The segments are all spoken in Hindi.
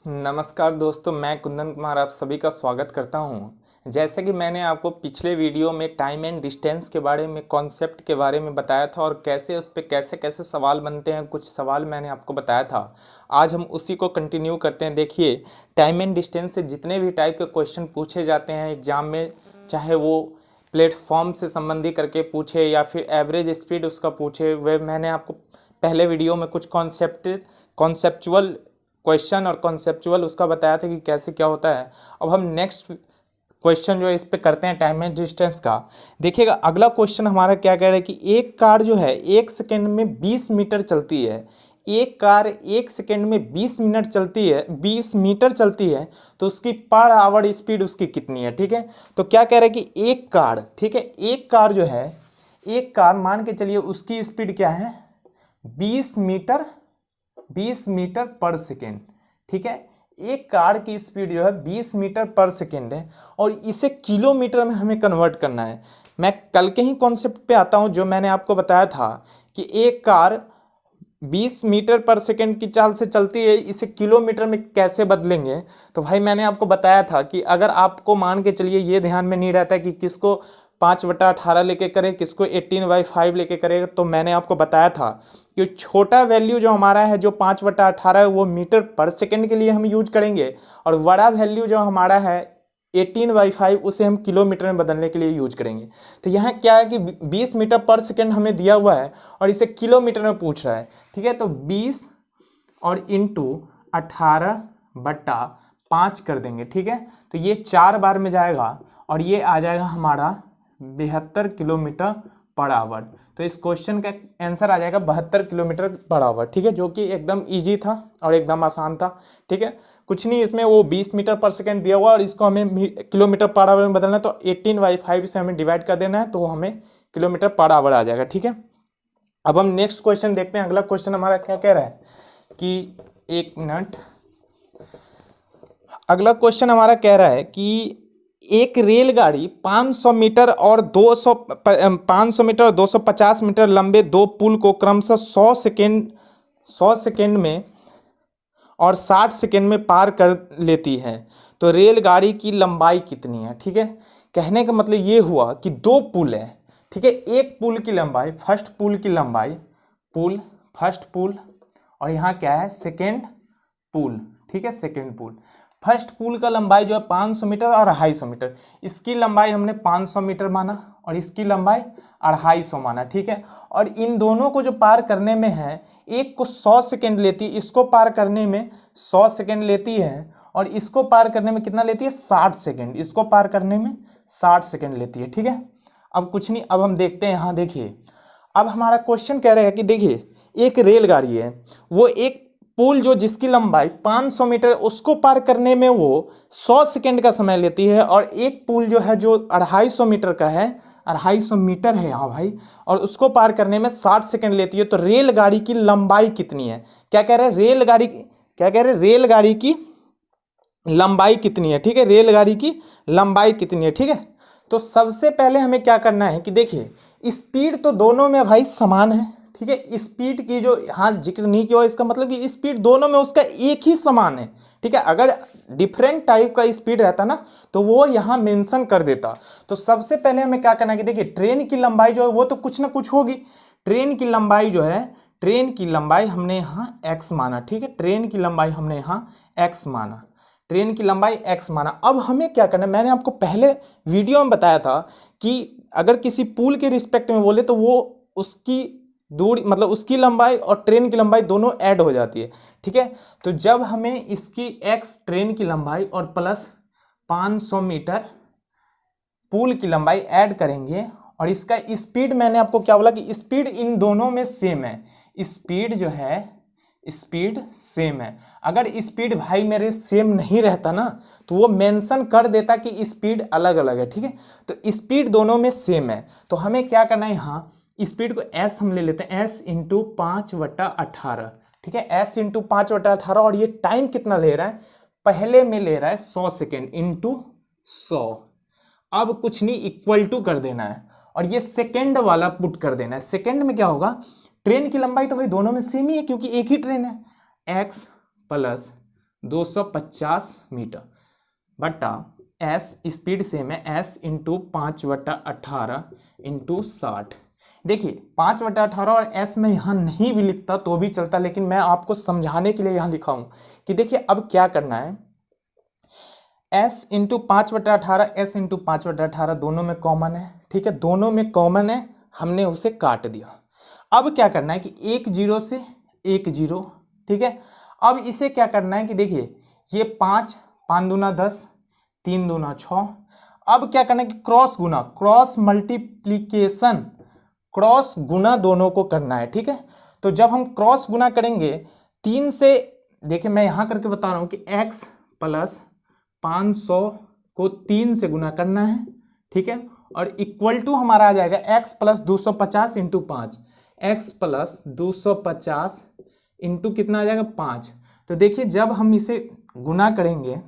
नमस्कार दोस्तों, मैं कुंदन कुमार आप सभी का स्वागत करता हूं। जैसे कि मैंने आपको पिछले वीडियो में टाइम एंड डिस्टेंस के बारे में, कॉन्सेप्ट के बारे में बताया था और कैसे उस पे कैसे कैसे सवाल बनते हैं, कुछ सवाल मैंने आपको बताया था। आज हम उसी को कंटिन्यू करते हैं। देखिए, टाइम एंड डिस्टेंस से जितने भी टाइप के क्वेश्चन पूछे जाते हैं एग्जाम में, चाहे वो प्लेटफॉर्म से संबंधी करके पूछे या फिर एवरेज स्पीड उसका पूछे, वह मैंने आपको पहले वीडियो में कुछ कॉन्सेप्चुअल क्वेश्चन और कॉन्सेप्चुअल उसका बताया था कि कैसे क्या होता है। अब हम नेक्स्ट क्वेश्चन जो है इस पे करते हैं टाइम एंड डिस्टेंस का। देखिएगा, अगला क्वेश्चन हमारा क्या कह रहा है कि एक कार जो है 1 सेकेंड में 20 मीटर चलती है। एक कार 1 सेकेंड में 20 मिनट चलती है, 20 मीटर चलती है, तो उसकी पर आवर स्पीड उसकी कितनी है। ठीक है, तो क्या कह रहा है कि एक कार, ठीक है, एक कार जो है, एक कार मान के चलिए उसकी स्पीड क्या है, 20 मीटर 20 मीटर पर सेकेंड। ठीक है, एक कार की स्पीड जो है 20 मीटर पर सेकेंड है और इसे किलोमीटर में हमें कन्वर्ट करना है। मैं कल के ही कॉन्सेप्ट पे आता हूं, जो मैंने आपको बताया था कि एक कार 20 मीटर पर सेकेंड की चाल से चलती है, इसे किलोमीटर में कैसे बदलेंगे। तो भाई मैंने आपको बताया था कि अगर आपको मान के चलिए ये ध्यान में नहीं रहता कि किसको 5/18 लेके करें, किसको 18/5 लेके करें, तो मैंने आपको बताया था कि छोटा वैल्यू जो हमारा है, जो 5/18 है, वो मीटर पर सेकेंड के लिए हम यूज करेंगे और बड़ा वैल्यू जो हमारा है 18/5 उसे हम किलोमीटर में बदलने के लिए यूज करेंगे। तो यहाँ क्या है कि 20 मीटर पर सेकेंड हमें दिया हुआ है और इसे किलोमीटर में पूछ रहा है। ठीक है, तो 20 और इंटू 18/5 कर देंगे। ठीक है, तो ये 4 बार में जाएगा और ये आ जाएगा हमारा 72 किलोमीटर पर आवर। तो इस क्वेश्चन का आंसर आ जाएगा 72 किलोमीटर पर आवर। ठीक है, जो कि एकदम इजी था और एकदम आसान था। ठीक है, कुछ नहीं, इसमें वो 20 मीटर पर सेकेंड दिया हुआ और इसको हमें किलोमीटर पर आवर में बदलना है, तो 18/5 से हमें डिवाइड कर देना है, तो हमें किलोमीटर पर आवर आ जाएगा। ठीक है, अब हम नेक्स्ट क्वेश्चन देखते हैं। अगला क्वेश्चन हमारा क्या कह रहा है कि 1 मिनट, अगला क्वेश्चन हमारा कह रहा है कि एक रेलगाड़ी 500 मीटर और 250 मीटर लंबे दो पुल को क्रमशः 100 सेकेंड में और 60 सेकेंड में पार कर लेती है, तो रेलगाड़ी की लंबाई कितनी है। ठीक है, कहने का मतलब ये हुआ कि दो पुल है। ठीक है, एक पुल की लंबाई, फर्स्ट पुल की लंबाई, फर्स्ट पुल, और यहाँ क्या है, सेकेंड पुल। ठीक है, सेकेंड पुल। फर्स्ट पुल का लंबाई जो है 500 मीटर और 250 मीटर। इसकी लंबाई हमने 500 मीटर माना और इसकी लंबाई 250 माना। ठीक है, और इन दोनों को जो पार करने में है, एक को 100 सेकेंड लेती है, इसको पार करने में 100 सेकेंड लेती है और इसको पार करने में कितना लेती है, 60 सेकेंड। इसको पार करने में 60 सेकेंड लेती है। ठीक है, अब कुछ नहीं, अब हम देखते हैं। यहाँ देखिए, अब हमारा क्वेश्चन कह रहा है कि देखिए, एक रेलगाड़ी है, वो एक पुल जो जिसकी लंबाई 500 मीटर, उसको पार करने में वो 100 सेकेंड का समय लेती है, और एक पुल जो है जो 250 मीटर का है, 250 मीटर है यहाँ भाई, और उसको पार करने में 60 सेकेंड लेती है। तो रेलगाड़ी की लंबाई कितनी है, क्या कह रहे हैं, रेलगाड़ी की लंबाई कितनी है। ठीक है, रेलगाड़ी की लंबाई कितनी है। ठीक है, तो सबसे पहले हमें क्या करना है कि देखिए, स्पीड तो दोनों में भाई समान है। ठीक है, स्पीड की जो हाँ जिक्र नहीं किया, इसका मतलब कि स्पीड दोनों में उसका एक ही समान है। ठीक है, अगर डिफरेंट टाइप का स्पीड रहता ना तो वो यहाँ मेंशन कर देता। तो सबसे पहले हमें क्या करना है कि देखिए, ट्रेन की लंबाई जो है वो तो कुछ ना कुछ होगी। ट्रेन की लंबाई जो है, ट्रेन की लंबाई हमने यहाँ x माना। ठीक है, ट्रेन की लंबाई हमने यहाँ x माना, ट्रेन की लंबाई x माना। अब हमें क्या करना है, मैंने आपको पहले वीडियो में बताया था कि अगर किसी पुल के रिस्पेक्ट में बोले तो वो उसकी दूरी, मतलब उसकी लंबाई और ट्रेन की लंबाई दोनों ऐड हो जाती है। ठीक है, तो जब हमें इसकी x ट्रेन की लंबाई और प्लस 500 मीटर पुल की लंबाई ऐड करेंगे और इसका स्पीड, मैंने आपको क्या बोला कि स्पीड इन दोनों में सेम है। स्पीड जो है, स्पीड सेम है। अगर स्पीड भाई मेरे सेम नहीं रहता ना तो वो मेंशन कर देता कि स्पीड अलग अलग है। ठीक है, तो स्पीड दोनों में सेम है, तो हमें क्या करना है, यहाँ स्पीड को s हम ले लेते हैं, s इंटू 5/18। ठीक है, s इंटू 5/18, और ये टाइम कितना ले रहा है, पहले में ले रहा है 100 सेकेंड इंटू 100। अब कुछ नहीं, इक्वल टू कर देना है और ये सेकेंड वाला पुट कर देना है। सेकेंड में क्या होगा, ट्रेन की लंबाई तो भाई दोनों में सेम ही है क्योंकि एक ही ट्रेन है, x प्लस 250 मीटर बटा एस स्पीड सेम है एस इंटू 5/18 इंटू 60। देखिए 5/18 और एस में यहाँ नहीं भी लिखता तो भी चलता, लेकिन मैं आपको समझाने के लिए यहाँ लिखा हूँ कि देखिए अब क्या करना है, एस इंटू 5/18 एस इंटू 5/18 दोनों में कॉमन है, ठीक है, दोनों में कॉमन है, हमने उसे काट दिया। अब क्या करना है कि एक जीरो से एक जीरो, ठीक है। अब इसे क्या करना है कि देखिए ये 5 5 दूना 10 3 दूना 6। अब क्या करना है कि क्रॉस गुना, क्रॉस मल्टीप्लीकेशन, क्रॉस गुना दोनों को करना है, ठीक है। तो जब हम क्रॉस गुना करेंगे 3 से, देखिए मैं यहाँ करके बता रहा हूँ कि x प्लस 500 को 3 से गुना करना है, ठीक है, और इक्वल टू हमारा आ जाएगा x plus 250 into 5, x plus 250 into कितना आ जाएगा 5। तो देखिए जब हम इसे गुना करेंगे,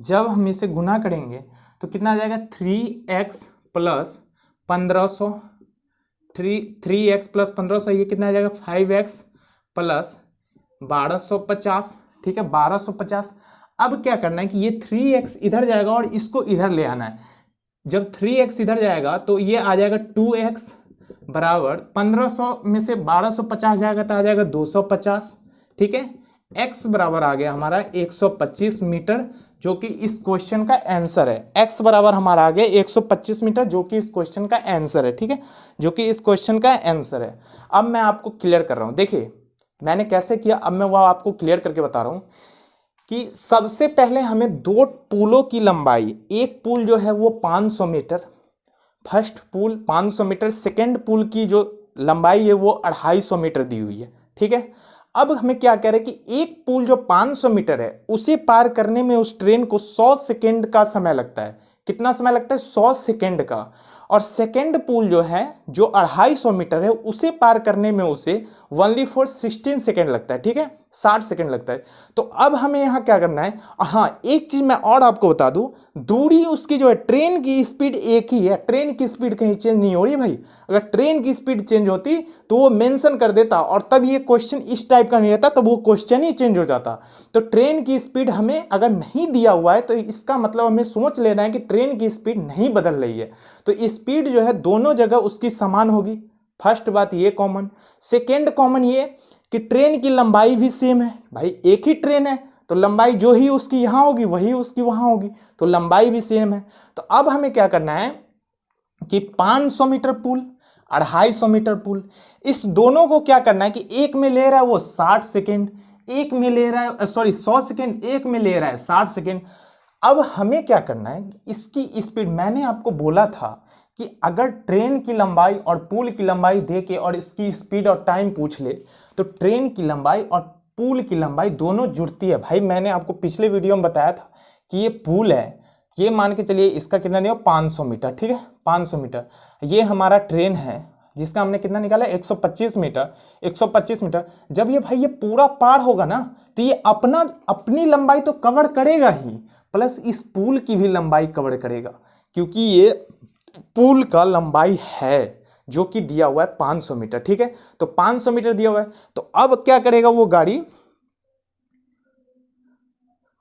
जब हम इसे गुना करेंगे तो कितना आ जाएगा 3x प्लस 1500, 3x प्लस 1500, ये कितना आ जाएगा 5x प्लस 1250, ठीक है 1250। अब क्या करना है कि ये 3x इधर जाएगा और इसको इधर ले आना है। जब 3x इधर जाएगा तो ये आ जाएगा 2x बराबर 1500 में से 1250 जाएगा तो आ जाएगा 250, ठीक है। x बराबर आ गया हमारा 125 मीटर, जो कि इस क्वेश्चन का आंसर है। x बराबर हमारा आ गया 125 मीटर, जो कि इस क्वेश्चन का आंसर है, ठीक है, जो कि इस क्वेश्चन का आंसर है। अब मैं आपको क्लियर कर रहा हूँ, देखिए मैंने कैसे किया, अब मैं वो आपको क्लियर करके बता रहा हूँ कि सबसे पहले हमें दो पुलों की लंबाई, एक पुल जो है वो 500 metre, first pull 500 metre, second pull की जो लंबाई है वो 250 मीटर दी हुई है, ठीक है। अब हमें क्या कह रहे हैं कि एक पुल जो 500 मीटर है उसे पार करने में उस ट्रेन को 100 सेकेंड का समय लगता है। कितना समय लगता है 100 सेकेंड का। और सेकेंड पुल जो है जो 250 मीटर है उसे पार करने में उसे ओनली फॉर 16 सेकेंड लगता है, ठीक है 60 सेकेंड लगता है। तो अब हमें यहाँ क्या करना है, हाँ एक चीज मैं और आपको बता दूं, दूरी उसकी जो है, ट्रेन की स्पीड एक ही है, ट्रेन की स्पीड कहीं चेंज नहीं हो रही भाई। अगर ट्रेन की स्पीड चेंज होती तो वो मेंशन कर देता और तब ये क्वेश्चन इस टाइप का नहीं रहता, तब वो क्वेश्चन ही चेंज हो जाता। तो ट्रेन की स्पीड हमें अगर नहीं दिया हुआ है तो इसका मतलब हमें सोच लेना है कि ट्रेन की स्पीड नहीं बदल रही है, तो स्पीड जो है दोनों जगह उसकी समान होगी। फर्स्ट बात ये कॉमन। सेकेंड कॉमन ये कि ट्रेन की लंबाई भी सेम है, भाई एक ही ट्रेन है तो लंबाई जो ही उसकी यहां होगी वही उसकी वहां होगी, तो लंबाई भी सेम है। तो अब हमें क्या करना है कि 500 मीटर पुल 250 मीटर पुल, इस दोनों को क्या करना है कि एक में ले रहा है वो 60 सेकेंड, एक में ले रहा है 100 सेकेंड, एक में ले रहा है 60 सेकेंड। अब हमें क्या करना है, इसकी स्पीड, मैंने आपको बोला था कि अगर ट्रेन की लंबाई और पुल की लंबाई दे के और इसकी स्पीड और टाइम पूछ ले तो ट्रेन की लंबाई और पुल की लंबाई दोनों जुड़ती है। भाई मैंने आपको पिछले वीडियो में बताया था कि ये पुल है, ये मान के चलिए इसका कितना दिया 500 मीटर, ठीक है 500 मीटर। ये हमारा ट्रेन है जिसका हमने कितना निकाला 125 मीटर, 125 मीटर। जब ये भाई ये पूरा पार होगा ना तो ये अपनी लंबाई तो कवर करेगा ही, प्लस इस पुल की भी लंबाई कवर करेगा, क्योंकि ये पुल का लंबाई है जो कि दिया हुआ है 500 मीटर, ठीक है। तो 500 मीटर दिया हुआ है, तो अब क्या करेगा वो गाड़ी,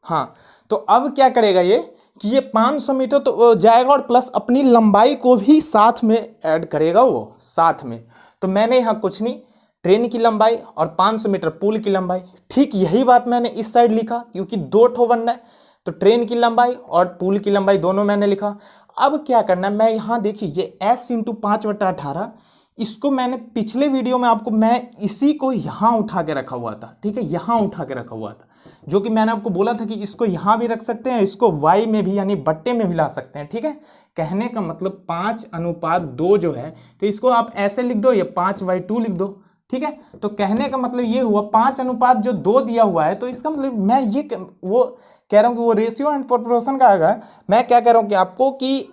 हाँ तो अब क्या करेगा ये कि ये 500 मीटर तो जाएगा और प्लस अपनी लंबाई को भी साथ में ऐड करेगा वो साथ में। तो मैंने यहाँ कुछ नहीं, ट्रेन की लंबाई और 500 मीटर पुल की लंबाई, ठीक यही बात मैंने इस साइड लिखा क्योंकि दो ठो बनना है, तो ट्रेन की लंबाई और पुल की लंबाई दोनों मैंने लिखा। अब क्या करना है, मैं यहाँ देखिए ये s इंटू 5/18, इसको मैंने पिछले वीडियो में आपको मैं इसी को यहाँ उठा के रखा हुआ था, ठीक है यहाँ उठा के रखा हुआ था, जो कि मैंने आपको बोला था कि इसको यहाँ भी रख सकते हैं, इसको y में भी यानी बट्टे में भी ला सकते हैं, ठीक है। कहने का मतलब 5:2 जो है तो इसको आप ऐसे लिख दो, ये 5/2 लिख दो, ठीक है। तो कहने का मतलब ये हुआ 5:2 दिया हुआ है, तो इसका मतलब मैं ये वो कह रहा हूँ कि वो रेशियो एंड प्रोपोर्शन का आएगा। मैं क्या कह रहा हूँ कि आपको कि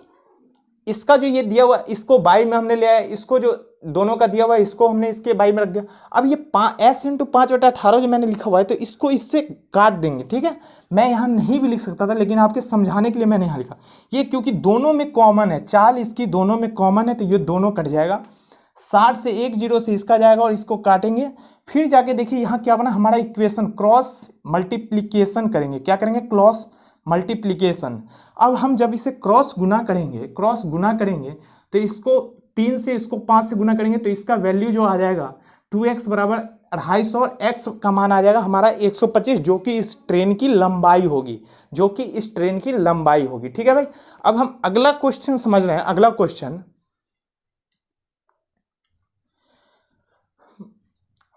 इसका जो ये दिया हुआ इसको बाई में हमने लिया है, इसको जो दोनों का दिया हुआ है इसको हमने इसके बाई में रख दिया। अब ये s इंटू 5/18 जो मैंने लिखा हुआ है तो इसको इससे काट देंगे, ठीक है। मैं यहाँ नहीं भी लिख सकता था लेकिन आपके समझाने के लिए मैंने यहाँ लिखा, ये क्योंकि दोनों में कॉमन है, चाल इसकी दोनों में कॉमन है तो ये दोनों कट जाएगा। 60 से एक जीरो से इसका जाएगा और इसको काटेंगे, फिर जाके देखिए यहाँ क्या बना हमारा इक्वेशन, क्रॉस मल्टीप्लिकेशन करेंगे। क्या करेंगे? Cross multiplication. अब हम जब इसे क्रॉस गुना करेंगे तो इसको 3 से इसको 5 से गुना करेंगे तो इसका वैल्यू जो आ जाएगा 2x बराबर 250 और x का मान आ जाएगा हमारा 125, जो कि इस ट्रेन की लंबाई होगी, ठीक है भाई। अब हम अगला क्वेश्चन समझ रहे हैं। अगला क्वेश्चन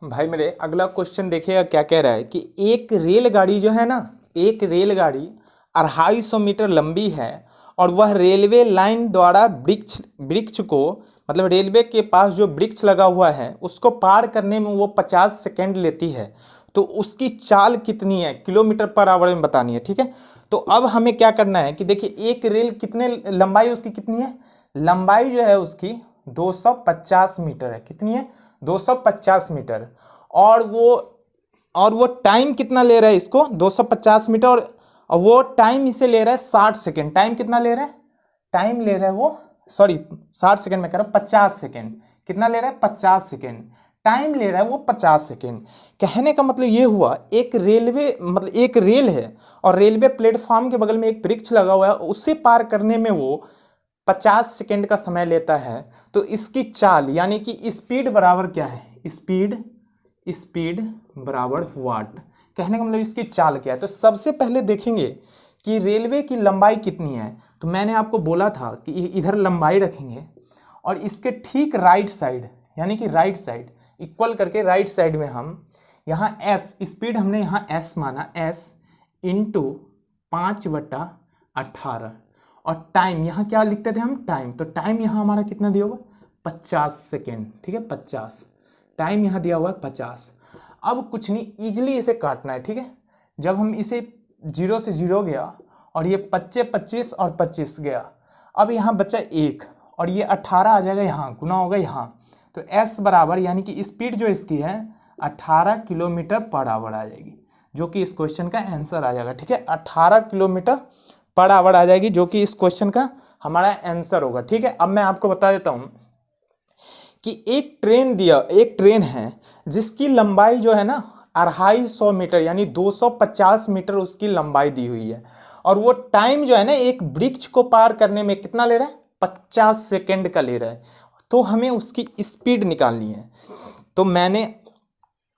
भाई मेरे, अगला क्वेश्चन देखिएगा क्या कह रहा है कि एक रेलगाड़ी जो है ना, एक रेलगाड़ी 250 मीटर लंबी है और वह रेलवे लाइन द्वारा वृक्ष को, मतलब रेलवे के पास जो वृक्ष लगा हुआ है उसको पार करने में वो 50 सेकेंड लेती है, तो उसकी चाल कितनी है, किलोमीटर पर आवर में बतानी है, ठीक है। तो अब हमें क्या करना है कि देखिए एक रेल कितने, लंबाई उसकी कितनी है, लंबाई जो है उसकी 250 मीटर है। कितनी है? 250 मीटर। और वो टाइम कितना ले रहा है इसको, 250 मीटर, और वो टाइम इसे ले रहा है 60 सेकेंड। टाइम कितना ले रहा है? टाइम ले रहा है वो, सॉरी 60 सेकेंड में कह रहा हूँ, 50 सेकेंड। कितना ले रहा है? 50 सेकेंड। टाइम ले रहा है वो 50 सेकेंड। कहने का मतलब ये हुआ, एक रेलवे, मतलब एक रेल है और रेलवे प्लेटफॉर्म के बगल में एक वृक्ष लगा हुआ है, उसे पार करने में वो 50 सेकेंड का समय लेता है। तो इसकी चाल यानी कि स्पीड बराबर क्या है? स्पीड बराबर वाट। कहने का मतलब इसकी चाल क्या है। तो सबसे पहले देखेंगे कि रेलवे की लंबाई कितनी है। तो मैंने आपको बोला था कि इधर लंबाई रखेंगे और इसके ठीक राइट साइड, यानी कि राइट साइड इक्वल करके राइट साइड में हम यहाँ एस, स्पीड हमने यहाँ एस माना, एस इंटू 5/18, और टाइम यहाँ क्या लिखते थे हम? टाइम। तो टाइम यहाँ हमारा कितना दिया हुआ? 50 सेकेंड, ठीक है, 50 टाइम यहाँ दिया हुआ है 50। अब कुछ नहीं, इजीली इसे काटना है, ठीक है। जब हम इसे 0 से 0 गया और ये 25 और 25 गया, अब यहाँ बचा 1 और ये 18 आ जाएगा, यहाँ गुना होगा यहाँ। तो s बराबर, यानी कि स्पीड जो इसकी है 18 किलोमीटर पर आवर आ जाएगी, जो कि इस क्वेश्चन का आंसर आ जाएगा, ठीक है। 18 किलोमीटर पर आवर आ जाएगी, जो कि इस क्वेश्चन का हमारा आंसर होगा, ठीक है। अब मैं आपको बता देता हूँ कि एक ट्रेन है जिसकी लंबाई जो है ना 250 मीटर, यानी 250 मीटर उसकी लंबाई दी हुई है, और वो टाइम जो है ना एक वृक्ष को पार करने में कितना ले रहा है? 50 सेकेंड का ले रहा है। तो हमें उसकी स्पीड निकालनी है। तो मैंने,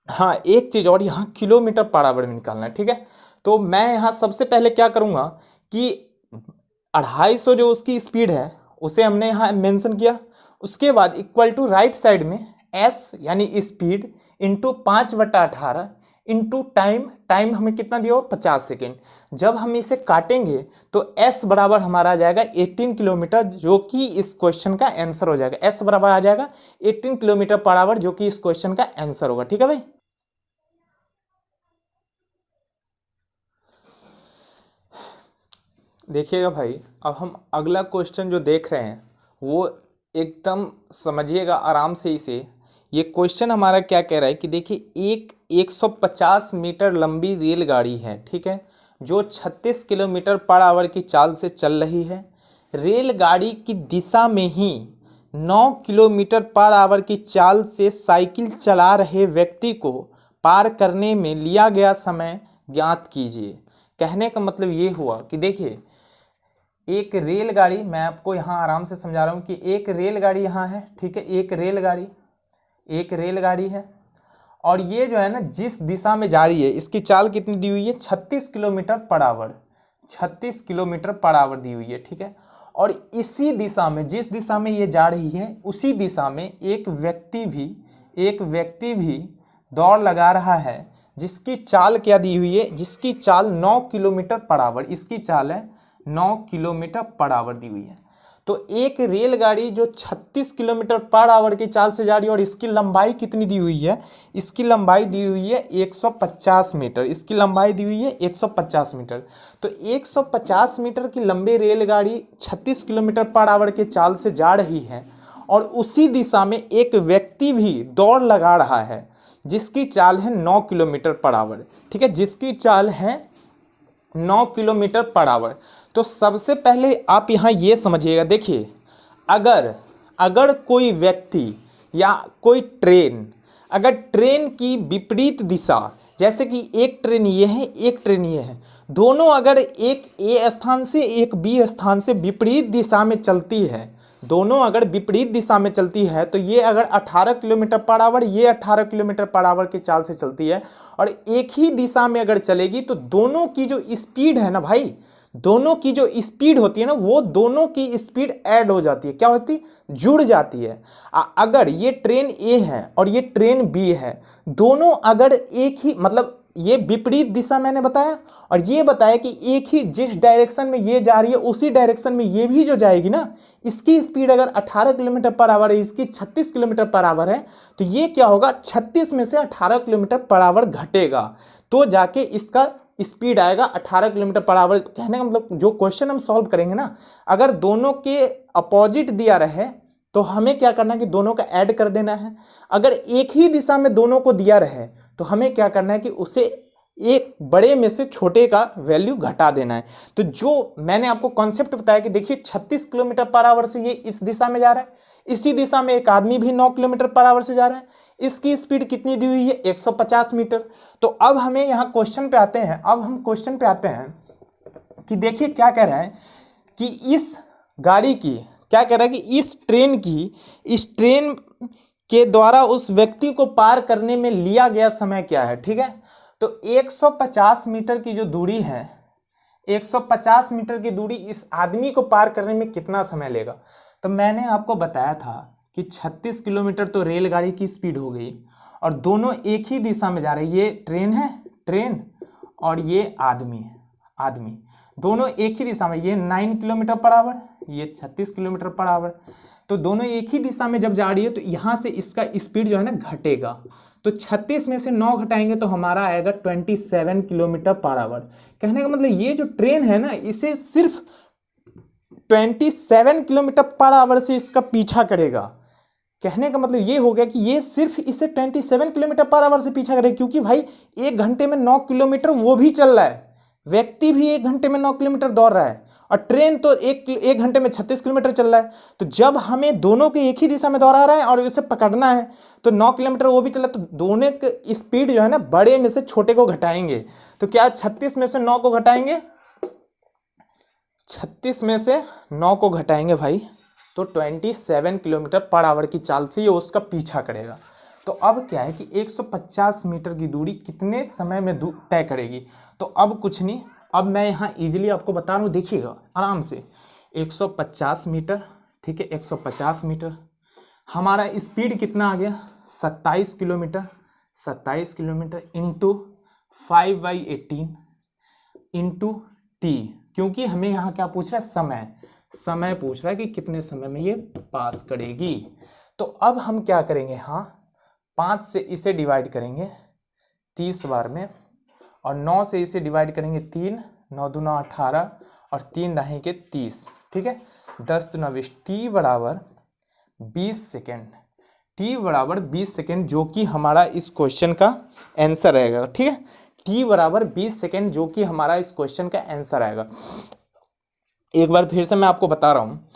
हाँ एक चीज़ और, यहाँ किलोमीटर पर आवर में निकालना है, ठीक है। तो मैं यहाँ सबसे पहले क्या करूँगा कि 250 जो उसकी स्पीड है उसे हमने यहाँ मेंशन किया, उसके बाद इक्वल टू राइट साइड में s यानी स्पीड इंटू 5/18 इंटू टाइम हमें कितना दिया हो? 50 सेकेंड। जब हम इसे काटेंगे तो s बराबर हमारा आ जाएगा 18 किलोमीटर, जो कि इस क्वेश्चन का आंसर हो जाएगा। s बराबर आ जाएगा 18 किलोमीटर पर आवर, जो कि इस क्वेश्चन का आंसर होगा, ठीक है भाई। देखिएगा भाई, अब हम अगला क्वेश्चन जो देख रहे हैं वो एकदम समझिएगा आराम से इसे। ये क्वेश्चन हमारा क्या कह रहा है कि देखिए एक 150 मीटर लंबी रेलगाड़ी है, ठीक है, जो 36 किलोमीटर पर आवर की चाल से चल रही है। रेलगाड़ी की दिशा में ही 9 किलोमीटर पर आवर की चाल से साइकिल चला रहे व्यक्ति को पार करने में लिया गया समय ज्ञात कीजिए। कहने का मतलब ये हुआ कि देखिए एक रेलगाड़ी, मैं आपको यहाँ आराम से समझा रहा हूँ कि एक रेलगाड़ी यहाँ है, ठीक है, एक रेलगाड़ी है, और ये जो है ना जिस दिशा में जा रही है इसकी चाल कितनी दी हुई है? 36 kilometre per hour, 36 kilometre per hour दी हुई है, ठीक है। और इसी दिशा में, जिस दिशा में ये जा रही है उसी दिशा में एक व्यक्ति भी दौड़ लगा रहा है, जिसकी चाल क्या दी हुई है? जिसकी चाल 9 किलोमीटर पर आवर, इसकी चाल है 9 किलोमीटर पर आवर दी हुई है। तो एक रेलगाड़ी जो 36 किलोमीटर पर आवर की चाल से जा रही है और इसकी लंबाई कितनी दी हुई है? इसकी लंबाई दी हुई है 150 मीटर, इसकी लंबाई दी हुई है 150 मीटर। तो 150 मीटर की लंबी रेलगाड़ी 36 किलोमीटर पर आवर के चाल से जा रही है और उसी दिशा में एक व्यक्ति भी दौड़ लगा रहा है, जिसकी चाल है 9 किलोमीटर पर आवर, ठीक है, जिसकी चाल है 9 किलोमीटर पर आवर। तो सबसे पहले आप यहाँ ये समझिएगा, देखिए अगर कोई व्यक्ति या कोई ट्रेन, अगर ट्रेन की विपरीत दिशा, जैसे कि एक ट्रेन ये है, एक ट्रेन ये है, दोनों अगर एक ए स्थान से एक बी स्थान से विपरीत दिशा में चलती है, दोनों अगर विपरीत दिशा में चलती है, तो ये अगर 18 किलोमीटर पर आवर, ये 18 किलोमीटर पर आवर की चाल से चलती है, और एक ही दिशा में अगर चलेगी, तो दोनों की जो स्पीड है ना भाई, दोनों की जो स्पीड होती है ना, वो दोनों की स्पीड ऐड हो जाती है, क्या होती, जुड़ जाती है। अगर ये ट्रेन ए है और ये ट्रेन बी है, दोनों अगर एक ही, मतलब ये विपरीत दिशा मैंने बताया, और ये बताया कि एक ही जिस डायरेक्शन में ये जा रही है उसी डायरेक्शन में ये भी जो जाएगी ना, इसकी स्पीड अगर 18 किलोमीटर पर आवर है, इसकी 36 किलोमीटर पर आवर है, तो ये क्या होगा, 36 में से 18 किलोमीटर पर आवर घटेगा, तो जाके इसका स्पीड आएगा 18 किलोमीटर पर आवर। कहने का मतलब जो क्वेश्चन हम सॉल्व करेंगे ना, अगर दोनों के अपोजिट दिया रहे तो हमें क्या करना है कि दोनों का ऐड कर देना है, अगर एक ही दिशा में दोनों को दिया रहे तो हमें क्या करना है कि उसे एक बड़े में से छोटे का वैल्यू घटा देना है। तो जो मैंने आपको कॉन्सेप्ट बताया कि देखिए 36 किलोमीटर पर आवर से ये इस दिशा में जा रहा है, इसी दिशा में एक आदमी भी 9 किलोमीटर पर आवर से जा रहा है, इसकी स्पीड कितनी दी हुई है, 150 मीटर। तो अब हमें यहाँ क्वेश्चन पे आते हैं, अब हम क्वेश्चन पे आते हैं कि देखिए क्या कह रहा है कि इस गाड़ी की, क्या कह रहा है कि इस ट्रेन के द्वारा उस व्यक्ति को पार करने में लिया गया समय क्या है। ठीक है, तो 150 मीटर की जो दूरी है, 150 मीटर की दूरी इस आदमी को पार करने में कितना समय लेगा। तो मैंने आपको बताया था कि 36 किलोमीटर तो रेलगाड़ी की स्पीड हो गई, और दोनों एक ही दिशा में जा रहे हैं, ये ट्रेन है, ट्रेन, और ये आदमी है, आदमी, दोनों एक ही दिशा में, ये 9 किलोमीटर पर आवर, ये 36 किलोमीटर पर आवर, तो दोनों एक ही दिशा में जब जा रही है तो यहाँ से इसका स्पीड जो है ना घटेगा। तो 36 में से 9 घटाएंगे तो हमारा आएगा 27 किलोमीटर पर आवर। कहने का मतलब ये जो ट्रेन है ना, इसे सिर्फ 27 किलोमीटर पर आवर से इसका पीछा करेगा। कहने का मतलब ये हो गया कि ये सिर्फ इसे 27 किलोमीटर पर आवर से पीछा करेगा, क्योंकि भाई 1 घंटे में 9 किलोमीटर वो भी चल रहा है, व्यक्ति भी 1 घंटे में 9 किलोमीटर दौड़ रहा है, और ट्रेन तो एक घंटे में 36 किलोमीटर चल रहा है। तो जब हमें दोनों के एक ही दिशा में दौड़ा रहा है और इसे पकड़ना है, तो 9 किलोमीटर वो भी चल रहा है, तो दोनों की स्पीड जो है ना बड़े में से छोटे को घटाएंगे। तो क्या 36 में से 9 को घटाएंगे, 36 में से 9 को घटाएंगे भाई, तो 27 किलोमीटर पर आवर की चाल से ये उसका पीछा करेगा। तो अब क्या है कि 150 मीटर की दूरी कितने समय में तय करेगी। तो अब कुछ नहीं, अब मैं यहाँ इजीली आपको बता रहा हूँ, देखिएगा आराम से। 150 मीटर, ठीक है, 150 मीटर, हमारा स्पीड कितना आ गया, 27 kilometre, 27 kilometre into 5/18 into T, क्योंकि हमें यहाँ क्या पूछ रहा है, समय पूछ रहा है कि कितने समय में ये पास करेगी। तो अब हम क्या करेंगे, हाँ 5 से इसे डिवाइड करेंगे 30 बार में, और 9 से इसे डिवाइड करेंगे 3, 9 दूना 18, और 3 दाहें के 30, ठीक है, 10 दूना 20, टी बराबर 20 सेकेंड, टी बराबर 20 सेकेंड, जो कि हमारा इस क्वेश्चन का आंसर रहेगा। ठीक है, टी बराबर 20 सेकेंड, जो कि हमारा इस क्वेश्चन का आंसर आएगा। एक बार फिर से मैं आपको बता रहा हूँ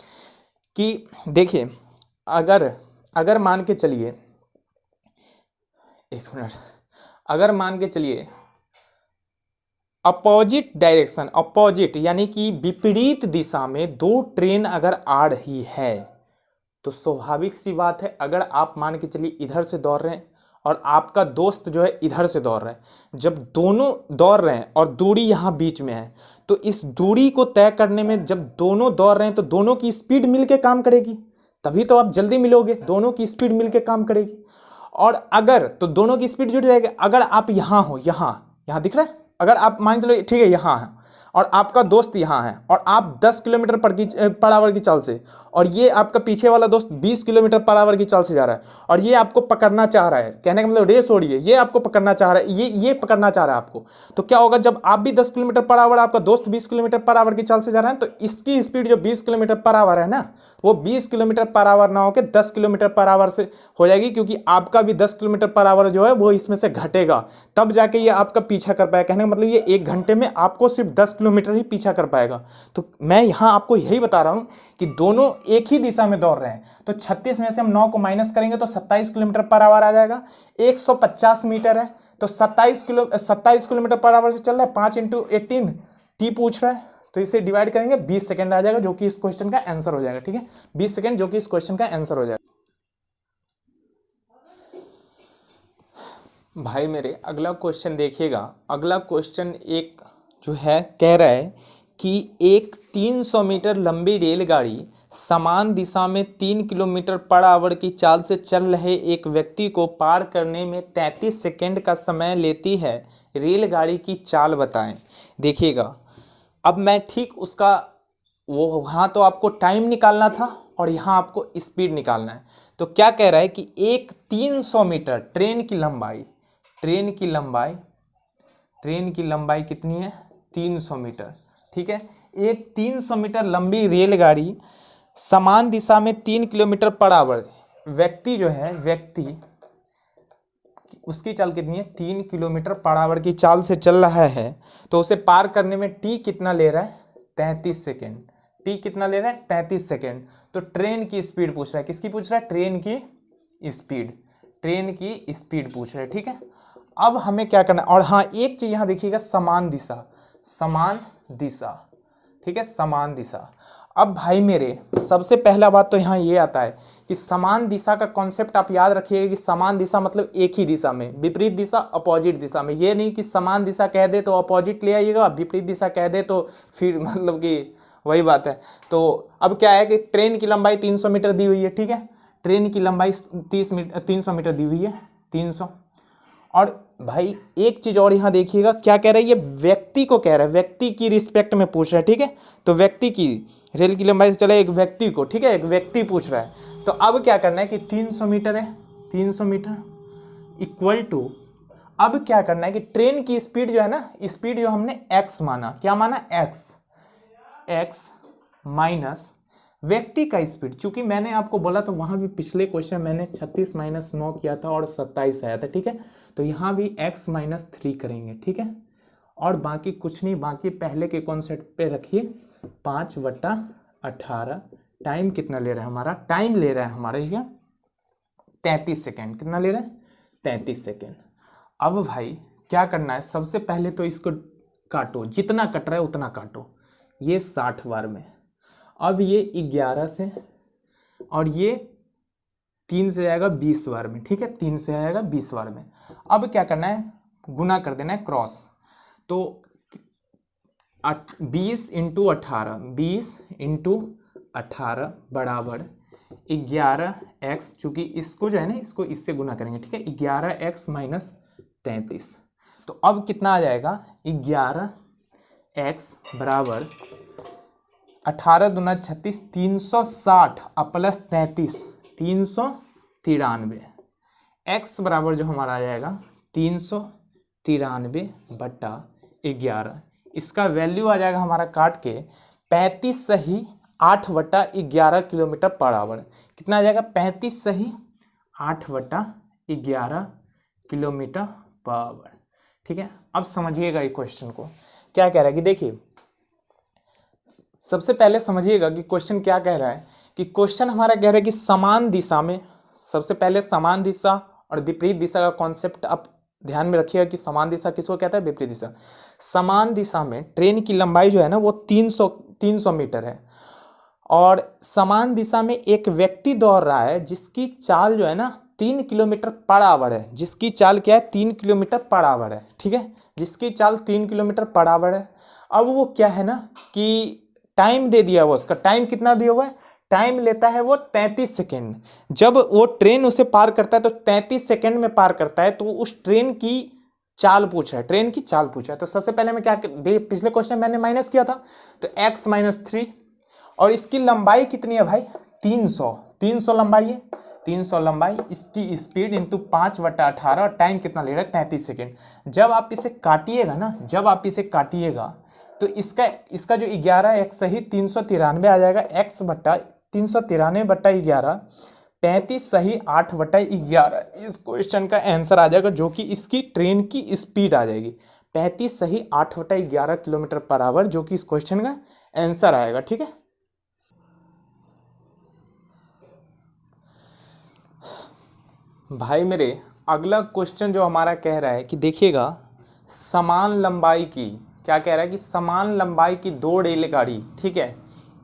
कि देखिए, अगर मान के चलिए, एक मिनट, अगर मान के चलिए अपोजिट डायरेक्शन, अपोजिट यानी कि विपरीत दिशा में 2 ट्रेन अगर आ रही है, तो स्वाभाविक सी बात है, अगर आप मान के चलिए इधर से दौड़ रहे हैं और आपका दोस्त जो है इधर से दौड़ रहा है, जब दोनों दौड़ रहे हैं और दूरी यहाँ बीच में है, तो इस दूरी को तय करने में जब दोनों दौड़ रहे हैं तो दोनों की स्पीड मिलके काम करेगी, तभी तो आप जल्दी मिलोगे, दोनों की स्पीड मिलके काम करेगी। और अगर तो दोनों की स्पीड जुड़ जाएगी। अगर आप यहाँ हो, यहाँ दिख रहा है, अगर आप मान चलो ठीक है यहाँ है और आपका दोस्त यहाँ है, और आप 10 किलोमीटर पर आवर की चाल से, और ये आपका पीछे वाला दोस्त 20 किलोमीटर पर आवर की चाल से जा रहा है, और ये आपको पकड़ना चाह रहा है, कहने का मतलब रेस हो रही है, ये आपको पकड़ना चाह रहा है, ये पकड़ना चाह रहा है आपको, तो क्या होगा, जब आप भी 10 किलोमीटर पर आवर, आपका दोस्त 20 किलोमीटर पर आवर की चाल से जा रहा है, तो इसकी स्पीड जो 20 किलोमीटर पर आवर है ना, वो 20 किलोमीटर पर आवर ना होकर 10 किलोमीटर पर आवर से हो जाएगी, क्योंकि आपका भी 10 किलोमीटर पर आवर जो है वो इसमें से घटेगा, तब जाके ये आपका पीछा कर पाएगा। कहने का मतलब ये 1 घंटे में आपको सिर्फ 10 किलोमीटर किलोमीटर ही पीछा कर पाएगा। तो मैं यहाँ आपको यही बता रहा हूँ कि दोनों एक ही दिशा में दौड़ रहे हैं। तो 36 में से हम 9 को माइनस करेंगे तो 27 किलोमीटर पर आवर आ जाएगा। 150 मीटर है तो 27 किलोमीटर पर आवर से चल रहा है। 5 × 18 टी पूछ रहा है, तो इसे डिवाइड करेंगे 20 सेकंड आ जाएगा, जो कि इस क्वेश्चन का आंसर हो जाएगा। ठीक है, 20 सेकंड जो कि इस क्वेश्चन का आंसर हो जाएगा। भाई मेरे अगला क्वेश्चन देखिएगा। अगला क्वेश्चन एक जो है कह रहा है कि एक 300 मीटर लंबी रेलगाड़ी समान दिशा में 3 किलोमीटर पर आवर की चाल से चल रहे एक व्यक्ति को पार करने में 33 सेकंड का समय लेती है। रेलगाड़ी की चाल बताएं। देखिएगा, अब मैं ठीक उसका वो वहाँ तो आपको टाइम निकालना था और यहाँ आपको स्पीड निकालना है। तो क्या कह रहा है कि एक 300 मीटर ट्रेन की लंबाई कितनी है? 300 मीटर। ठीक है, एक 300 मीटर लंबी रेलगाड़ी समान दिशा में 3 किलोमीटर पर आवर, व्यक्ति उसकी चाल कितनी है? 3 किलोमीटर पर आवर की चाल से चल रहा है। तो उसे पार करने में टी कितना ले रहा है? 33 सेकेंड। टी कितना ले रहा है? 33 सेकेंड। तो ट्रेन की स्पीड पूछ रहा है। किसकी पूछ रहा है? ट्रेन की स्पीड पूछ रहा है। ठीक है, अब हमें क्या करना है? और हाँ, एक चीज यहाँ देखिएगा, समान दिशा। ठीक है, समान दिशा। अब भाई मेरे सबसे पहला बात तो यहाँ ये आता है कि समान दिशा का कॉन्सेप्ट आप याद रखिएगा कि समान दिशा मतलब एक ही दिशा में, विपरीत दिशा अपोजिट दिशा में। ये नहीं कि समान दिशा कह दे तो अपोजिट ले आइएगा, विपरीत दिशा कह दे तो फिर मतलब कि वही बात है। तो अब क्या है कि ट्रेन की लंबाई 300 मीटर दी हुई है। ठीक है, ट्रेन की लंबाई 300 मीटर दी हुई है, 300। और भाई एक चीज और यहाँ देखिएगा, क्या कह रहा है? ये व्यक्ति को कह रहा है, व्यक्ति की रिस्पेक्ट में पूछ रहा है। ठीक है, तो व्यक्ति की रेल की लंबाई से चले एक व्यक्ति को। ठीक है, एक व्यक्ति पूछ रहा है। तो अब क्या करना है कि 300 मीटर है, 300 मीटर इक्वल टू, अब क्या करना है कि ट्रेन की स्पीड जो है ना, स्पीड जो हमने x माना, क्या माना? x माइनस व्यक्ति का स्पीड। चूंकि मैंने आपको बोला तो वहां भी पिछले क्वेश्चन मैंने 36 - 9 किया था और 27 आया था। ठीक है, तो यहाँ भी x - 3 करेंगे। ठीक है, और बाकी कुछ नहीं, बाकी पहले के कॉन्सेप्ट पे रखिए। 5/18। टाइम कितना ले रहा है हमारा? टाइम ले रहा है हमारे ये 33 सेकेंड। कितना ले रहा है? 33 सेकेंड। अब भाई क्या करना है? सबसे पहले तो इसको काटो, जितना कट रहा है उतना काटो। ये 60 बार में, अब ये 11 से, और ये 3 से आएगा 20 बार में। ठीक है, 3 से आएगा 20 बार में। अब क्या करना है? गुना कर देना है, क्रॉस। तो 20 × 18, 20 × 18 बराबर 11x। चूंकि इसको जो है ना, इसको इससे गुना करेंगे। ठीक है, 11x - 33। तो अब कितना आ जाएगा? 11x बराबर 18 दूना 36, 360 प्लस 33, 393। x बराबर जो हमारा आ जाएगा 393/11। इसका वैल्यू आ जाएगा हमारा काट के 35 सही 8/11 किलोमीटर पर आवर। कितना आ जाएगा? 35 सही 8/11 किलोमीटर पर आवर। ठीक है, अब समझिएगा ये क्वेश्चन को क्या कह रहा है कि देखिए, सबसे पहले समझिएगा कि क्वेश्चन क्या कह रहा है। कि क्वेश्चन हमारा कह रहा है कि समान दिशा में, सबसे पहले समान दिशा और विपरीत दिशा का कॉन्सेप्ट आप ध्यान में रखिएगा कि समान दिशा किसको कहता है? विपरीत दिशा। समान दिशा में ट्रेन की लंबाई जो है ना वो 300 मीटर है, और समान दिशा में एक व्यक्ति दौड़ रहा है जिसकी चाल जो है ना 3 किलोमीटर पर आवर है। जिसकी चाल क्या है? 3 किलोमीटर पर आवर है। ठीक है, जिसकी चाल 3 किलोमीटर पर आवर है। अब वो क्या है ना कि टाइम दे दिया हुआ, उसका टाइम कितना दिया हुआ है? टाइम लेता है वो 33 सेकेंड। जब वो ट्रेन उसे पार करता है तो 33 सेकेंड में पार करता है। तो उस ट्रेन की चाल पूछा है, ट्रेन की चाल पूछा है। तो सबसे पहले मैं क्या पिछले क्वेश्चन मैंने माइनस किया था, तो x - 3, और इसकी लंबाई कितनी है भाई? 300 लंबाई है, 300 लंबाई। इसकी स्पीड इंटू 5/18, और टाइम कितना ले रहा है? 33 सेकेंड। जब आप इसे काटिएगा ना, तो इसका जो 11x सही 393 आ जाएगा। x बट्टा 393/11, 33 सही 8/11 इस क्वेश्चन का आंसर आ जाएगा, जो कि इसकी ट्रेन की स्पीड आ जाएगी। 35 सही 8/11 किलोमीटर पर आवर, जो कि इस क्वेश्चन का आंसर आएगा। ठीक है, भाई मेरे अगला क्वेश्चन जो हमारा कह रहा है कि देखिएगा, समान लंबाई की, क्या कह रहा है कि समान लंबाई की दो रेलगाड़ी, ठीक है,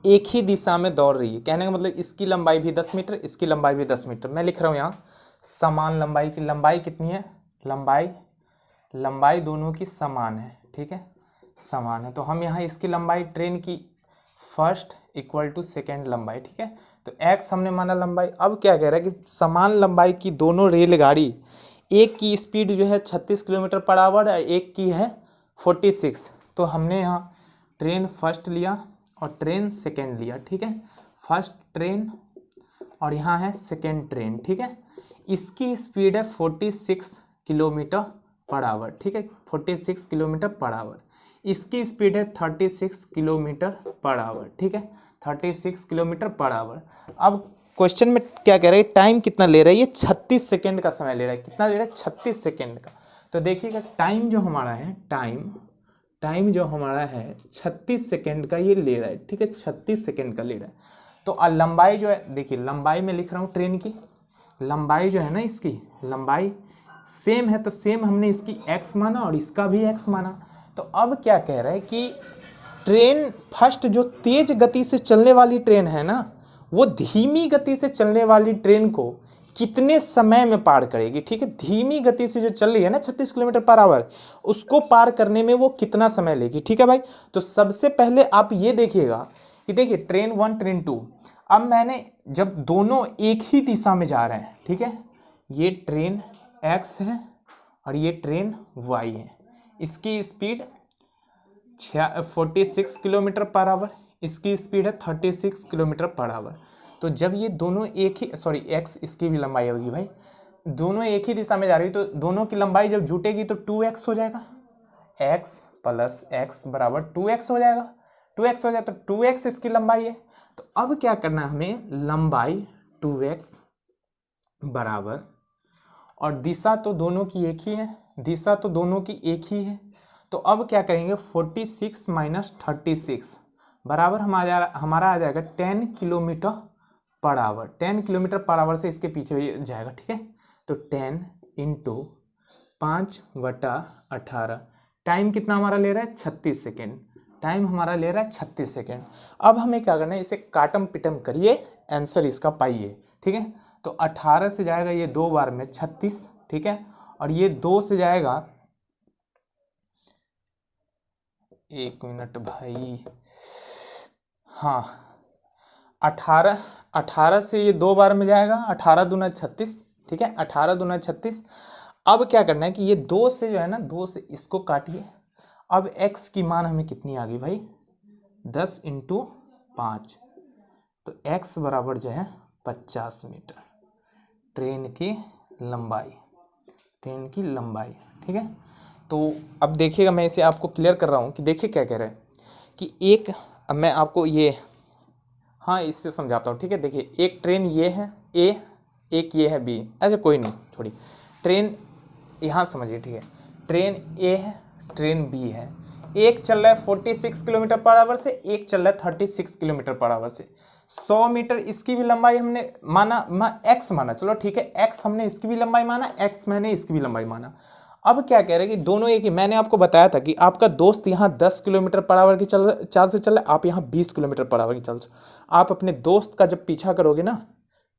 एक ही दिशा में दौड़ रही है। कहने का मतलब इसकी लंबाई भी 10 मीटर, इसकी लंबाई भी 10 मीटर। मैं लिख रहा हूँ यहाँ समान लंबाई की, लंबाई कितनी है, लंबाई दोनों की समान है। ठीक है, समान है, तो हम यहाँ इसकी लंबाई ट्रेन की फर्स्ट इक्वल टू सेकेंड लंबाई। ठीक है, तो x हमने माना लंबाई। अब क्या कह रहा है कि समान लंबाई की दोनों रेलगाड़ी, एक की स्पीड जो है 36 किलोमीटर पर आवर और एक की है 46। तो हमने यहाँ ट्रेन फर्स्ट लिया और ट्रेन सेकेंड लिया। ठीक है, फर्स्ट ट्रेन और यहाँ है सेकेंड ट्रेन। ठीक है, इसकी स्पीड है 46 किलोमीटर पर आवर। ठीक है, 46 किलोमीटर पर आवर। इसकी स्पीड है 36 किलोमीटर पर आवर। ठीक है, 36 किलोमीटर पर आवर। अब क्वेश्चन में क्या कह रहा है, टाइम कितना ले रहा है, ये 36 सेकेंड का समय ले रहा है। कितना ले रहा है, 36 सेकेंड का। तो देखिएगा टाइम जो हमारा है, टाइम जो हमारा है 36 सेकेंड का ये ले रहा है। ठीक है, 36 सेकेंड का ले रहा है। तो लंबाई जो है, देखिए लंबाई में लिख रहा हूँ ट्रेन की, लंबाई जो है ना, इसकी लंबाई सेम है, तो सेम हमने इसकी x माना और इसका भी x माना। तो अब क्या कह रहा है कि ट्रेन फर्स्ट जो तेज गति से चलने वाली ट्रेन है ना, वो धीमी गति से चलने वाली ट्रेन को कितने समय में पार करेगी। ठीक है, धीमी गति से जो चल रही है ना 36 किलोमीटर पर आवर, उसको पार करने में वो कितना समय लेगी। ठीक है भाई, तो सबसे पहले आप ये देखिएगा कि देखिए ट्रेन 1 ट्रेन 2, अब मैंने जब दोनों एक ही दिशा में जा रहे हैं, ठीक है, ये ट्रेन x है और ये ट्रेन y है, इसकी स्पीड 46 किलोमीटर पर आवर, इसकी स्पीड है 36 किलोमीटर पर आवर। तो जब ये दोनों एक ही, सॉरी x इसकी भी लंबाई होगी भाई, दोनों एक ही दिशा में जा रही है, तो दोनों की लंबाई जब जुटेगी तो 2x हो जाएगा, x प्लस x बराबर 2x हो जाएगा, 2x हो जाए तो 2x इसकी लंबाई है। तो अब क्या करना है हमें, लंबाई 2x बराबर, और दिशा तो दोनों की एक ही है, दिशा तो दोनों की एक ही है, तो अब क्या करेंगे 46 माइनस 36 बराबर हमारा आ जाएगा 10 kilometre per our. 10 kilometre per our से इसके पीछे जाएगा। ठीक है, तो 10 इंटू 5/18, टाइम कितना हमारा ले रहा है 36 सेकेंड, टाइम हमारा ले रहा है 36 सेकेंड। अब हमें क्या करना है, इसे काटम पिटम करिए, आंसर इसका पाइए। ठीक है, तो 18 से जाएगा ये 2 बार में 36, ठीक है, और ये 2 से जाएगा, 1 मिनट भाई, हाँ 18 से ये 2 बार में जाएगा, 18 दूना 36, ठीक है, 18 दूना 36। अब क्या करना है कि ये 2 से जो है ना, 2 से इसको काटिए। अब x की मान हमें कितनी आ गई भाई, 10 इंटू 5, तो x बराबर जो है 50 मीटर, ट्रेन की लंबाई, ट्रेन की लंबाई। ठीक है, तो अब देखिएगा मैं इसे आपको क्लियर कर रहा हूँ कि देखिए क्या कह रहा है कि एक, अब मैं आपको ये, हाँ इससे समझाता हूँ। ठीक है, देखिए एक ट्रेन ये है A, एक ये है B, ऐसे कोई नहीं, छोड़िए, ट्रेन यहाँ समझिए। ठीक है, ट्रेन A है, ट्रेन B है, एक चल रहा है 46 किलोमीटर पर आवर से, एक चल रहा है 36 किलोमीटर पर आवर से। 100 मीटर इसकी भी लंबाई हमने माना, x माना, चलो ठीक है, x हमने इसकी भी लंबाई माना, x मैंने इसकी भी लंबाई माना। अब क्या कह रहे हैं कि दोनों एक ही, मैंने आपको बताया था कि आपका दोस्त यहाँ 10 किलोमीटर पर आवर की चाल से चल रहा है, आप यहाँ 20 किलोमीटर पर आवर की चाल से, आप अपने दोस्त का जब पीछा करोगे ना,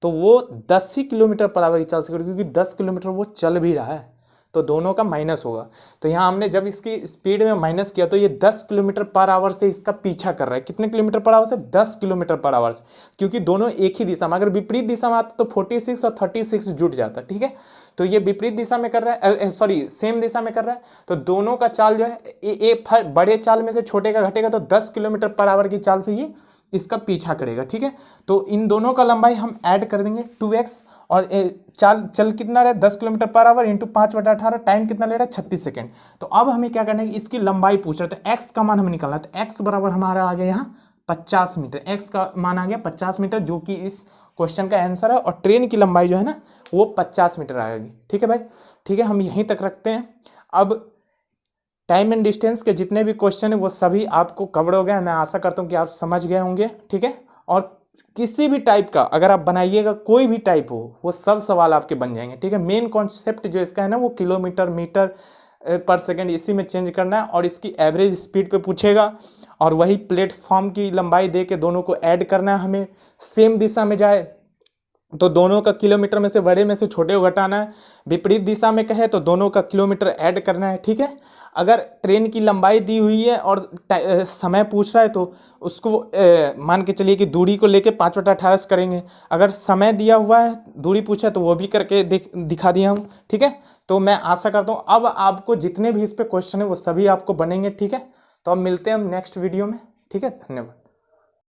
तो वो 10 ही किलोमीटर पर आवर की चाल से करोगे, क्योंकि 10 किलोमीटर वो चल भी रहा है, तो दोनों का माइनस होगा। तो यहाँ हमने जब इसकी स्पीड में माइनस किया, तो ये 10 किलोमीटर पर आवर से इसका पीछा कर रहा है। कितने किलोमीटर पर आवर से, 10 किलोमीटर पर आवर से, क्योंकि दोनों एक ही दिशा में, अगर विपरीत दिशा में आता तो 46 और 36 जुट जाता। ठीक है, तो ये विपरीत दिशा में कर रहा है, सॉरी सेम दिशा में कर रहा है, तो दोनों का चाल जो है, बड़े चाल में से छोटे का घटेगा, तो 10 किलोमीटर पर आवर की चाल से ये इसका पीछा करेगा। ठीक है, तो इन दोनों का लंबाई हम ऐड कर देंगे 2x, और चल कितना रहा है 10 kilometre per our into 5/18, time कितना ले रहा है 36 सेकेंड। तो अब हमें क्या करना है कि इसकी लंबाई पूछ रहे, तो x का मान हमें निकालना है, तो x बराबर हमारा आ गया यहाँ 50 मीटर, x का मान आ गया 50 मीटर, जो कि इस क्वेश्चन का आंसर है, और ट्रेन की लंबाई जो है ना वो 50 मीटर आएगी। ठीक है भाई, ठीक है, हम यहीं तक रखते हैं। अब टाइम एंड डिस्टेंस के जितने भी क्वेश्चन है वो सभी आपको कवर हो गए। मैं आशा करता हूँ कि आप समझ गए होंगे, ठीक है। और किसी भी टाइप का अगर आप बनाइएगा, कोई भी टाइप हो, वो सब सवाल आपके बन जाएंगे, ठीक है। मेन कॉन्सेप्ट जो इसका है ना, वो किलोमीटर मीटर पर सेकेंड इसी में चेंज करना है, और इसकी एवरेज स्पीड पे पूछेगा, और वही प्लेटफॉर्म की लंबाई दे के दोनों को ऐड करना है हमें। सेम दिशा में जाए तो दोनों का किलोमीटर में से बड़े में से छोटे को घटाना है। विपरीत दिशा में कहे तो दोनों का किलोमीटर ऐड करना है, ठीक है। अगर ट्रेन की लंबाई दी हुई है और समय पूछ रहा है तो उसको मान के चलिए कि दूरी को लेके 5/18 से करेंगे। अगर समय दिया हुआ है, दूरी पूछा, तो वो भी करके दिखा दिया हूँ, ठीक है। तो मैं आशा करता हूँ अब आपको जितने भी इस पे क्वेश्चन है वो सभी आपको बनेंगे, ठीक है। तो अब मिलते हैं हम नेक्स्ट वीडियो में, ठीक है। धन्यवाद।